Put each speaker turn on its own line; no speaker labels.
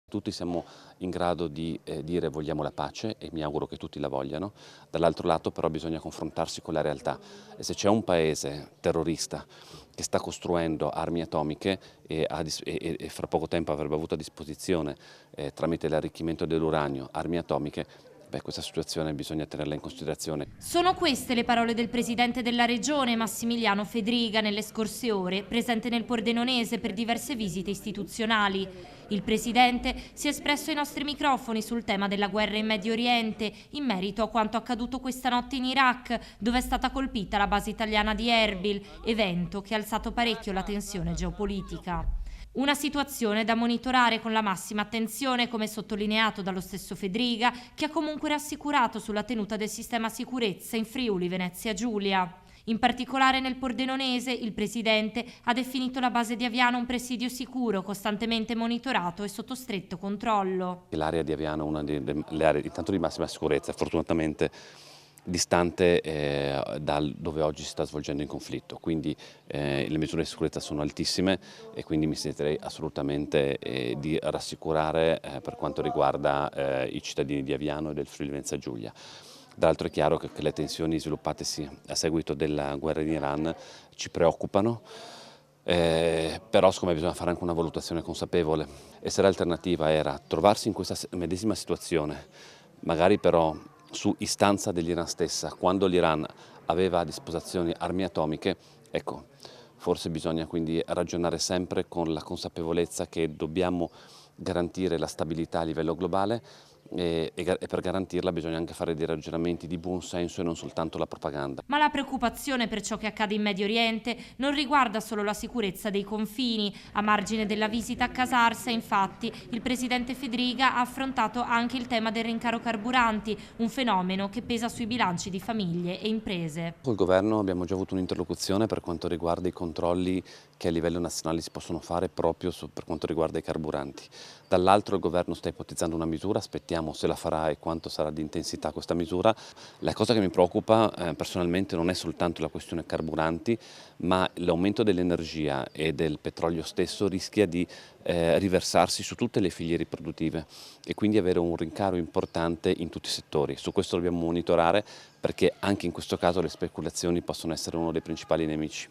Tutti siamo in grado di dire vogliamo la pace e mi auguro che tutti la vogliano, dall'altro lato però bisogna confrontarsi con la realtà e se c'è un paese terrorista che sta costruendo armi atomiche e fra poco tempo avrebbe avuto a disposizione tramite l'arricchimento dell'uranio armi atomiche, beh, questa situazione bisogna tenerla in considerazione.
Sono queste le parole del presidente della regione, Massimiliano Fedriga, nelle scorse ore, presente nel Pordenonese per diverse visite istituzionali. Il presidente si è espresso ai nostri microfoni sul tema della guerra in Medio Oriente, in merito a quanto accaduto questa notte in Iraq, dove è stata colpita la base italiana di Erbil, evento che ha alzato parecchio la tensione geopolitica. Una situazione da monitorare con la massima attenzione, come sottolineato dallo stesso Fedriga, che ha comunque rassicurato sulla tenuta del sistema sicurezza in Friuli Venezia Giulia. In particolare nel Pordenonese il presidente ha definito la base di Aviano un presidio sicuro, costantemente monitorato e sotto stretto controllo.
L'area di Aviano è una delle aree intanto di massima sicurezza, fortunatamente distante da dove oggi si sta svolgendo il conflitto, quindi le misure di sicurezza sono altissime e quindi mi sentirei assolutamente di rassicurare per quanto riguarda i cittadini di Aviano e del Friuli Venezia Giulia. Dall'altro è chiaro che le tensioni sviluppatesi a seguito della guerra in Iran ci preoccupano. Però secondo me bisogna fare anche una valutazione consapevole e se l'alternativa era trovarsi in questa medesima situazione, magari però su istanza dell'Iran stessa, quando l'Iran aveva a disposizione armi atomiche, ecco, forse bisogna quindi ragionare sempre con la consapevolezza che dobbiamo garantire la stabilità a livello globale e per garantirla bisogna anche fare dei ragionamenti di buon senso e non soltanto la propaganda.
Ma la preoccupazione per ciò che accade in Medio Oriente non riguarda solo la sicurezza dei confini. A margine della visita a Casarsa, infatti, il presidente Fedriga ha affrontato anche il tema del rincaro carburanti, un fenomeno che pesa sui bilanci di famiglie e imprese.
Col governo abbiamo già avuto un'interlocuzione per quanto riguarda i controlli che a livello nazionale si possono fare proprio per quanto riguarda i carburanti. Dall'altro il governo sta ipotizzando una misura, aspettiamo se la farà e quanto sarà di intensità questa misura. La cosa che mi preoccupa personalmente non è soltanto la questione carburanti, ma l'aumento dell'energia e del petrolio stesso rischia di riversarsi su tutte le filiere produttive e quindi avere un rincaro importante in tutti i settori. Su questo dobbiamo monitorare perché anche in questo caso le speculazioni possono essere uno dei principali nemici.